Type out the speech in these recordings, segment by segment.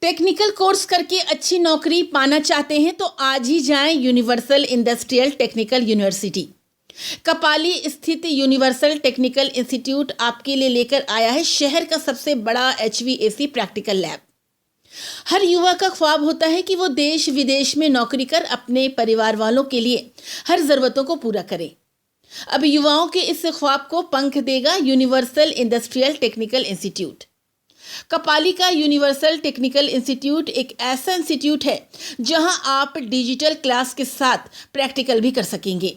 Technical course करके अच्छी नौकरी पाना चाहते हैं तो आज ही जाएं यूनिवर्सल इंडस्ट्रियल टेक्निकल यूनिवर्सिटी। कपाली स्थित यूनिवर्सल टेक्निकल इंस्टीट्यूट आपके लिए लेकर आया है शहर का सबसे बड़ा एचवीएसी प्रैक्टिकल लैब। हर युवा का ख्वाब होता है कि वो देश विदेश में नौकरी कर अपने परिवार वालों के लिए हर जरूरतों को पूरा करे। अब युवाओं के इस ख्वाब को पंख देगा यूनिवर्सल इंडस्ट्रियल टेक्निकल इंस्टीट्यूट। कपाली का यूनिवर्सल टेक्निकल इंस्टीट्यूट एक ऐसा इंस्टीट्यूट है जहां आप डिजिटल क्लास के साथ प्रैक्टिकल भी कर सकेंगे।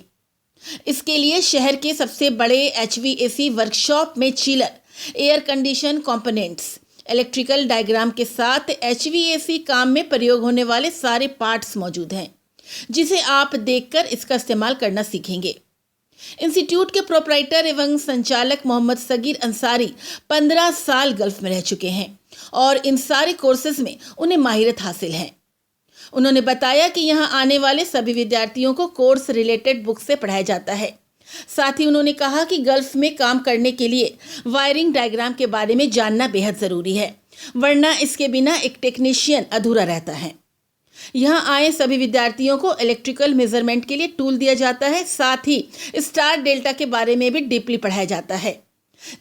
इसके लिए शहर के सबसे बड़े एचवीएसी वर्कशॉप में chiller, air condition components, electrical diagram के साथ एचवीएसी काम में प्रयोग होने वाले सारे पार्ट्स मौजूद हैं, जिसे आप देखकर इसका इस्तेमाल करना सीखेंगे। इंस्टीट्यूट के प्रोपराइटर एवं संचालक मोहम्मद सगीर अंसारी 15 साल गल्फ में रह चुके हैं और इन सारे कोर्सेज में उन्हें माहिरत हासिल है। उन्होंने बताया कि यहां आने वाले सभी विद्यार्थियों को कोर्स रिलेटेड बुक से पढ़ाया जाता है। साथ ही उन्होंने कहा कि गल्फ में काम करने के लिए वायरिंग डायग्राम के बारे में जानना बेहद ज़रूरी है, वरना इसके बिना एक टेक्नीशियन अधूरा रहता है। यहाँ आए सभी विद्यार्थियों को इलेक्ट्रिकल मेजरमेंट के लिए टूल दिया जाता है। साथ ही स्टार डेल्टा के बारे में भी डीपली पढ़ाया जाता है।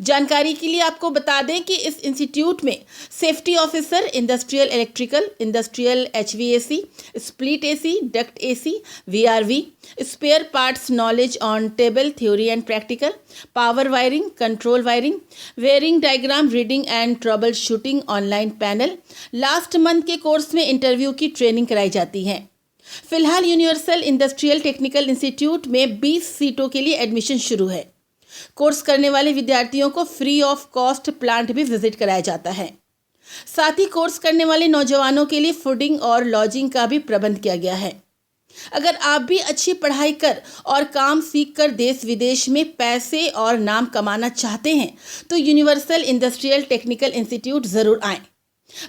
जानकारी के लिए आपको बता दें कि इस इंस्टीट्यूट में safety officer, industrial electrical, industrial HVAC, split AC, duct AC, VRV, spare parts knowledge on table theory and practical, power wiring, control wiring, wiring diagram reading and trouble shooting online panel. Last month के course में interview की training कराई जाती है। फिलहाल universal industrial technical institute में 20 सीटों के लिए एडमिशन शुरू है। कोर्स करने वाले विद्यार्थियों को फ्री ऑफ कॉस्ट प्लांट भी विजिट कराया जाता है। साथ ही कोर्स करने वाले नौजवानों के लिए फूडिंग और लॉजिंग का भी प्रबंध किया गया है। अगर आप भी अच्छी पढ़ाई कर और काम सीख कर देश विदेश में पैसे और नाम कमाना चाहते हैं तो यूनिवर्सल इंडस्ट्रियल टेक्निकल इंस्टीट्यूट जरूर आएं।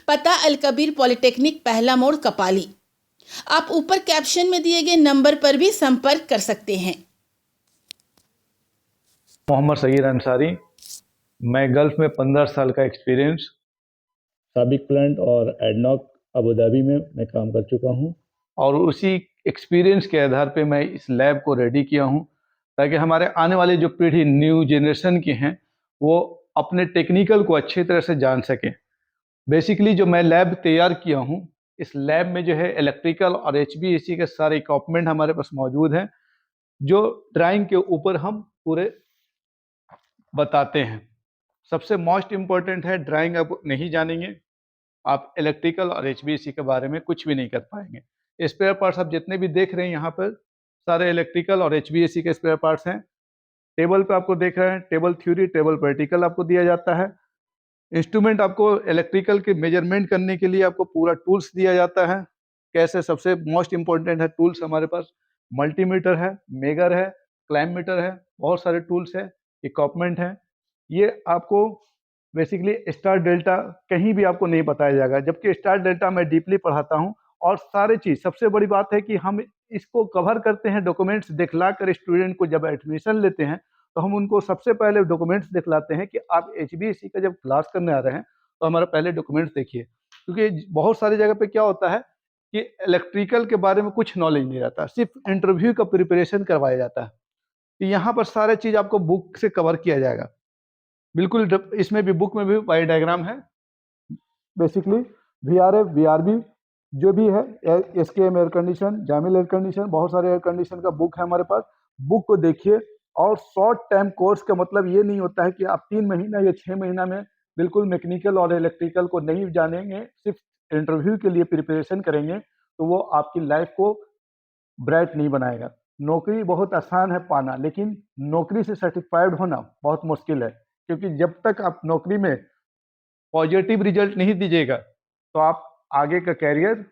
पता अलकबीर पॉलिटेक्निक, पहला मोड़, कपाली। आप ऊपर कैप्शन में दिए गए नंबर पर भी संपर्क कर सकते हैं। मोहम्मद सगीर अंसारी। मैं गल्फ में 15 साल का एक्सपीरियंस, साबिक प्लांट और एडनॉक अबू धाबी में मैं काम कर चुका हूं और उसी एक्सपीरियंस के आधार पे मैं इस लैब को रेडी किया हूं ताकि हमारे आने वाली जो पीढ़ी न्यू जनरेशन की हैं वो अपने टेक्निकल को अच्छी तरह से जान सकें। बेसिकली जो मैं लैब तैयार किया हूं, इस लैब में जो है इलेक्ट्रिकल और एचवीएसी के सारे इक्विपमेंट हमारे पास मौजूद हैं, जो ड्राइंग के ऊपर हम पूरे बताते हैं। सबसे मोस्ट इम्पोर्टेंट है, ड्राइंग आप नहीं जानेंगे, आप इलेक्ट्रिकल और एचवीएसी के बारे में कुछ भी नहीं कर पाएंगे। स्पेयर पार्ट्स आप जितने भी देख रहे हैं यहाँ पर सारे इलेक्ट्रिकल और एचवीएसी के स्पेयर पार्ट्स हैं। टेबल पे आपको देख रहे हैं, टेबल थ्योरी, टेबल प्रैक्टिकल आपको दिया जाता है। इंस्ट्रूमेंट आपको इलेक्ट्रिकल के मेजरमेंट करने के लिए आपको पूरा टूल्स दिया जाता है। कैसे, सबसे मोस्ट इम्पोर्टेंट है टूल्स हमारे पास मल्टीमीटर है, मेगर है, क्लाइम मीटर है, बहुत सारे टूल्स है, इक्विपमेंट है। ये आपको बेसिकली स्टार डेल्टा कहीं भी आपको नहीं बताया जाएगा, जबकि स्टार डेल्टा मैं डीपली पढ़ाता हूँ। और सारे चीज़, सबसे बड़ी बात है कि हम इसको कवर करते हैं डॉक्यूमेंट्स दिखला कर। स्टूडेंट को जब एडमिशन लेते हैं तो हम उनको सबसे पहले डॉक्यूमेंट्स दिखलाते हैं कि आप एचबीएससी का जब क्लास करने आ रहे हैं तो हमारा पहले डॉक्यूमेंट्स देखिए, क्योंकि बहुत सारी जगह पे क्या होता है कि इलेक्ट्रिकल के बारे में कुछ नॉलेज नहीं रहता, सिर्फ इंटरव्यू का प्रिपरेशन करवाया जाता है। तो यहाँ पर सारे चीज़ आपको बुक से कवर किया जाएगा। बिल्कुल, इसमें भी बुक में भी वायर डायग्राम है, बेसिकली वीआरएफ, वीआरबी जो भी है, SKM air condition, Jamil air condition, बहुत सारे एयर कंडीशन का बुक है हमारे पास। बुक को देखिए। और शॉर्ट टाइम कोर्स का मतलब ये नहीं होता है कि आप 3 महीना या 6 महीना में बिल्कुल मैकेनिकल और इलेक्ट्रिकल को नहीं जानेंगे, सिर्फ इंटरव्यू के लिए प्रिपरेशन करेंगे तो वो आपकी लाइफ को ब्राइट नहीं बनाएगा। नौकरी बहुत आसान है पाना, लेकिन नौकरी से सर्टिफाइड होना बहुत मुश्किल है, क्योंकि जब तक आप नौकरी में पॉजिटिव रिजल्ट नहीं दीजिएगा तो आप आगे का कैरियर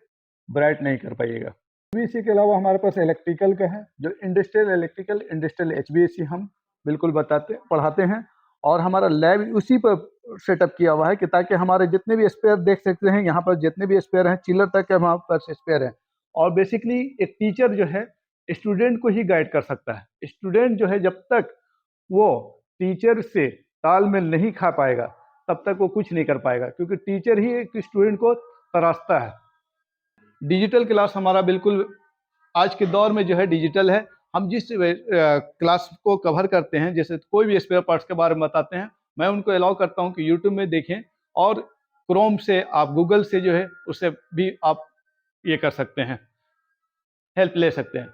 ब्राइट नहीं कर पाइएगा। एचवीएसी के अलावा हमारे पास इलेक्ट्रिकल का है, जो इंडस्ट्रियल इलेक्ट्रिकल, इंडस्ट्रियल एचवीएसी हम बिल्कुल पढ़ाते हैं। और हमारा लैब उसी पर सेटअप किया हुआ है कि ताकि हमारे जितने भी स्पेयर देख सकते हैं, यहाँ पर जितने भी स्पेयर हैं, चिलर तक के हमारे पास स्पेयर हैं। और बेसिकली एक टीचर जो है स्टूडेंट को ही गाइड कर सकता है। स्टूडेंट जो है जब तक वो टीचर से तालमेल नहीं खा पाएगा तब तक वो कुछ नहीं कर पाएगा, क्योंकि टीचर ही एक स्टूडेंट को तराशता है। डिजिटल क्लास हमारा बिल्कुल आज के दौर में जो है डिजिटल है। हम जिस क्लास को कवर करते हैं, जैसे कोई भी स्पेयर पार्ट्स के बारे में बताते हैं, मैं उनको अलाउ करता हूं कि यूट्यूब में देखें और क्रोम से, आप गूगल से जो है उससे भी आप ये कर सकते हैं, हेल्प ले सकते हैं।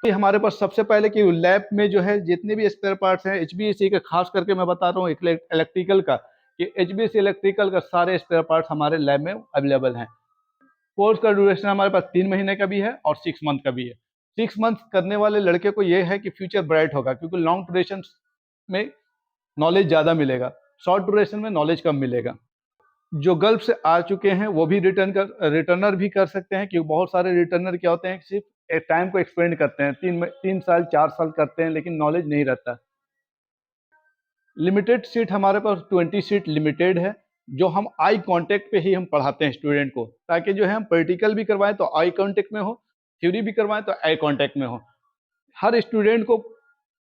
ये हमारे पास सबसे पहले कि लैब में जो है जितने भी स्पेयर पार्ट्स हैं एचबीएसी के, खास करके मैं बता रहा हूँ इलेक्ट्रिकल का, कि एचबीएसी इलेक्ट्रिकल का सारे स्पेयर पार्ट्स हमारे लैब में अवेलेबल हैं। कोर्स का ड्यूरेशन हमारे पास 3 महीने का भी है और 6 मंथ का भी है। 6 मंथ करने वाले लड़के को ये है कि फ्यूचर ब्राइट होगा, क्योंकि लॉन्ग ड्यूरेशन में नॉलेज ज़्यादा मिलेगा, शॉर्ट ड्यूरेशन में नॉलेज कम मिलेगा। जो गल्फ से आ चुके हैं वो भी रिटर्नर भी कर सकते हैं, क्योंकि बहुत सारे रिटर्नर क्या होते हैं, सिर्फ एक टाइम को एक्सपेंड करते हैं, 3 साल 4 साल करते हैं, लेकिन नॉलेज नहीं रहता। लिमिटेड सीट हमारे पास 20 सीट लिमिटेड है, जो हम आई कांटेक्ट पे ही हम पढ़ाते हैं स्टूडेंट को, ताकि जो है हम प्रैक्टिकल भी करवाएं तो आई कांटेक्ट में हो, थ्योरी भी करवाएं तो आई कांटेक्ट में हो। हर स्टूडेंट को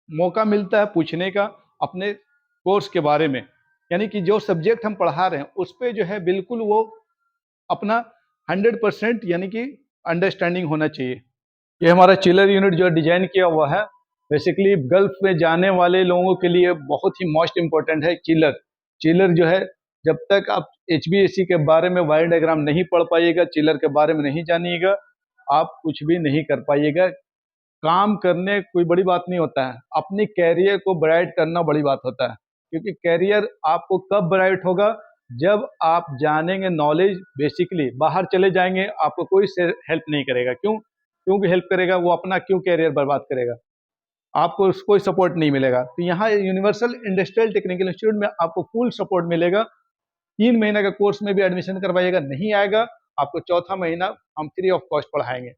मौका मिलता है पूछने का अपने कोर्स के बारे में, यानी कि जो सब्जेक्ट हम पढ़ा रहे हैं उस पर जो है बिल्कुल वो अपना 100% यानी कि अंडरस्टैंडिंग होना चाहिए। ये हमारा चिलर यूनिट जो डिजाइन किया हुआ है, बेसिकली गल्फ में जाने वाले लोगों के लिए बहुत ही मोस्ट इम्पोर्टेंट है चिलर। चिलर जो है, जब तक आप एचबीएसी के बारे में वायर डायग्राम नहीं पढ़ पाइएगा, चिलर के बारे में नहीं जानिएगा, आप कुछ भी नहीं कर पाइएगा। काम करने कोई बड़ी बात नहीं होता है, अपने कैरियर को ब्राइट करना बड़ी बात होता है। क्योंकि कैरियर आपको कब ब्राइट होगा, जब आप जानेंगे नॉलेज, बेसिकली बाहर चले जाएंगे, आपको कोई से हेल्प नहीं करेगा। क्योंकि हेल्प करेगा वो अपना क्यों कैरियर बर्बाद करेगा, आपको कोई सपोर्ट नहीं मिलेगा। तो यहाँ यूनिवर्सल इंडस्ट्रियल टेक्निकल इंस्टीट्यूट में आपको फुल सपोर्ट मिलेगा। 3 महीने का कोर्स में भी एडमिशन करवाइएगा, नहीं आएगा आपको चौथा महीना हम फ्री ऑफ कॉस्ट पढ़ाएंगे।